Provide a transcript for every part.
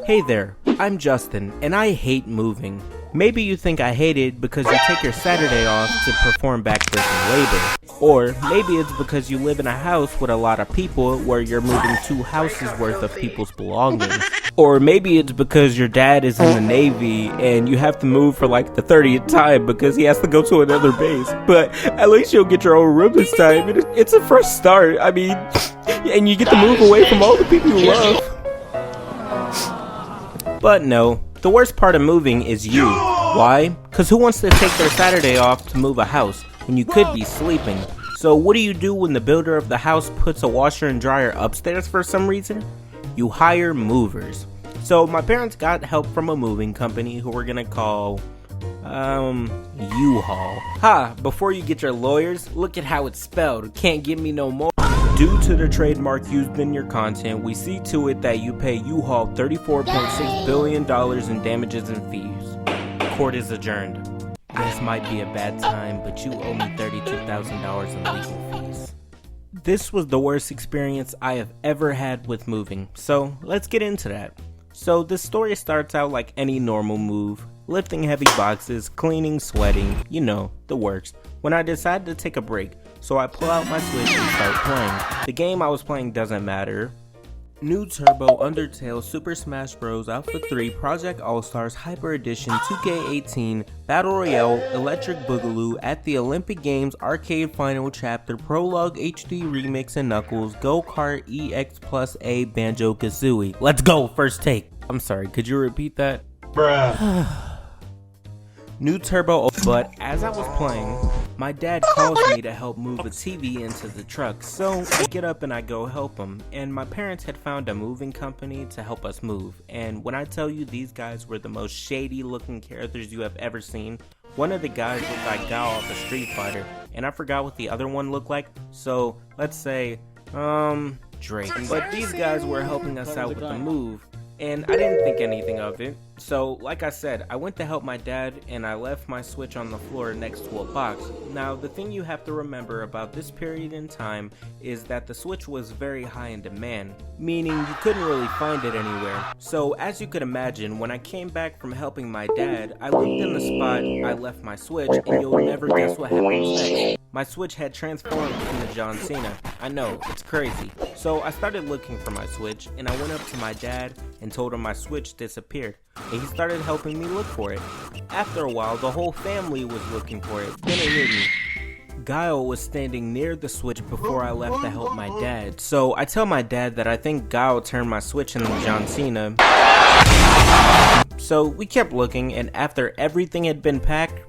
Hey there, I'm Justin, and I hate moving. Maybe you think I hate it because you take your Saturday off to perform backbreaking labor. Or maybe it's because you live in a house with a lot of people where you're moving 2 houses worth of people's belongings. Or maybe it's because your dad is in the Navy and you have to move for like the 30th time because he has to go to another base. But at least you'll get your own room this time. It's a fresh start. I mean, and you get to move away from all the people you love. But no, the worst part of moving is you. Why? Because who wants to take their Saturday off to move a house when you could be sleeping? So what do you do when the builder of the house puts a washer and dryer upstairs for some reason? You hire movers. So my parents got help from a moving company who we're gonna call U-Haul. Ha! Before you get your lawyers, look at how it's spelled. Can't give me no more. Due to the trademark used in your content, we see to it that you pay U-Haul $34.6 billion in damages and fees. Court is adjourned. This might be a bad time, but you owe me $32,000 in legal fees. This was the worst experience I have ever had with moving, so let's get into that. So this story starts out like any normal move. Lifting heavy boxes, cleaning, sweating, you know, the works. When I decide to take a break, so I pull out my Switch and start playing. The game I was playing doesn't matter. New Turbo, Undertale, Super Smash Bros, Alpha 3, Project All-Stars, Hyper Edition, 2K18, Battle Royale, Electric Boogaloo, at the Olympic Games, Arcade Final Chapter, Prologue HD Remix and Knuckles, Go-Kart EX Plus A, Banjo-Kazooie. Let's go, first take. I'm sorry, could you repeat that? Bruh. New Turbo, but as I was playing, my dad calls me to help move a TV into the truck, so I get up and I go help him, and my parents had found a moving company to help us move, and when I tell you these guys were the most shady looking characters you have ever seen, one of the guys looked like Gao off a Street Fighter, and I forgot what the other one looked like, so let's say, Drake. But these guys were helping us out with the move, and I didn't think anything of it. So, like I said, I went to help my dad and I left my Switch on the floor next to a box. Now, the thing you have to remember about this period in time is that the Switch was very high in demand, meaning you couldn't really find it anywhere. So, as you could imagine, when I came back from helping my dad, I looked in the spot I left my Switch, and you'll never guess what happened next. My Switch had transformed into John Cena. I know, it's crazy. So I started looking for my Switch, and I went up to my dad and told him my Switch disappeared, and he started helping me look for it. After a while, the whole family was looking for it, then it hit me. Guile was standing near the Switch before I left to help my dad, so I tell my dad that I think Guile turned my Switch into John Cena. So we kept looking, and after everything had been packed,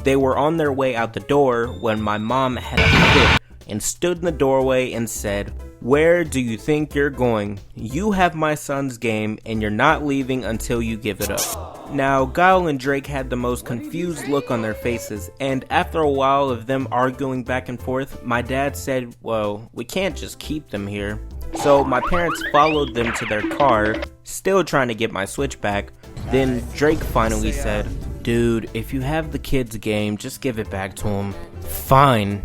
they were on their way out the door when my mom had a fit and stood in the doorway and said, "Where do you think you're going? You have my son's game and you're not leaving until you give it up." Now, Guile and Drake had the most confused look on their faces, and after a while of them arguing back and forth, my dad said, "Well, we can't just keep them here." So my parents followed them to their car, still trying to get my Switch back. Then Drake finally said, "Dude, if you have the kid's game, just give it back to him." Fine.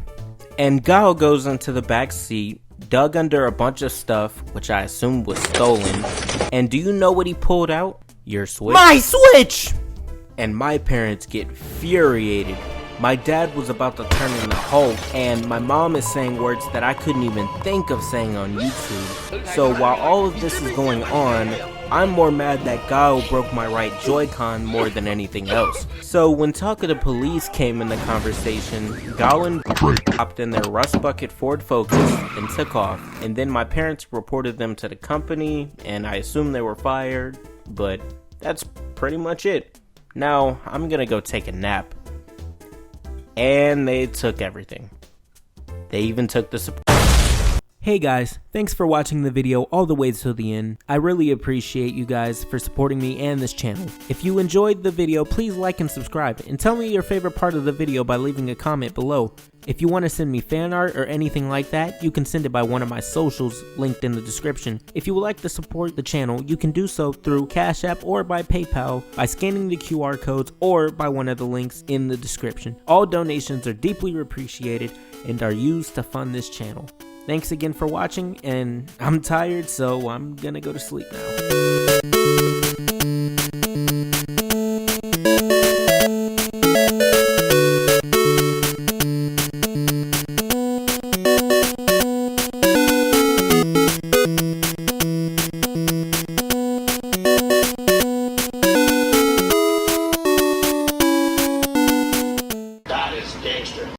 And Guile goes into the back seat, dug under a bunch of stuff, which I assumed was stolen, and do you know what he pulled out? Your Switch. My Switch! And my parents get infuriated. My dad was about to turn into Hulk, and my mom is saying words that I couldn't even think of saying on YouTube. So while all of this is going on, I'm more mad that Guile broke my right Joy-Con more than anything else. So when talk of the police came in the conversation, Guile and Drake hopped in their Rust Bucket Ford Focus and took off. And then my parents reported them to the company, and I assume they were fired, but that's pretty much it. Now, I'm gonna go take a nap. And they took everything. They even took the support. Hey guys, thanks for watching the video all the way to the end. I really appreciate you guys for supporting me and this channel. If you enjoyed the video, please like and subscribe, and tell me your favorite part of the video by leaving a comment below. If you want to send me fan art or anything like that, you can send it by one of my socials linked in the description. If you would like to support the channel, you can do so through Cash App or by PayPal, by scanning the QR codes, or by one of the links in the description. All donations are deeply appreciated and are used to fund this channel. Thanks again for watching, and I'm tired, so I'm gonna go to sleep now.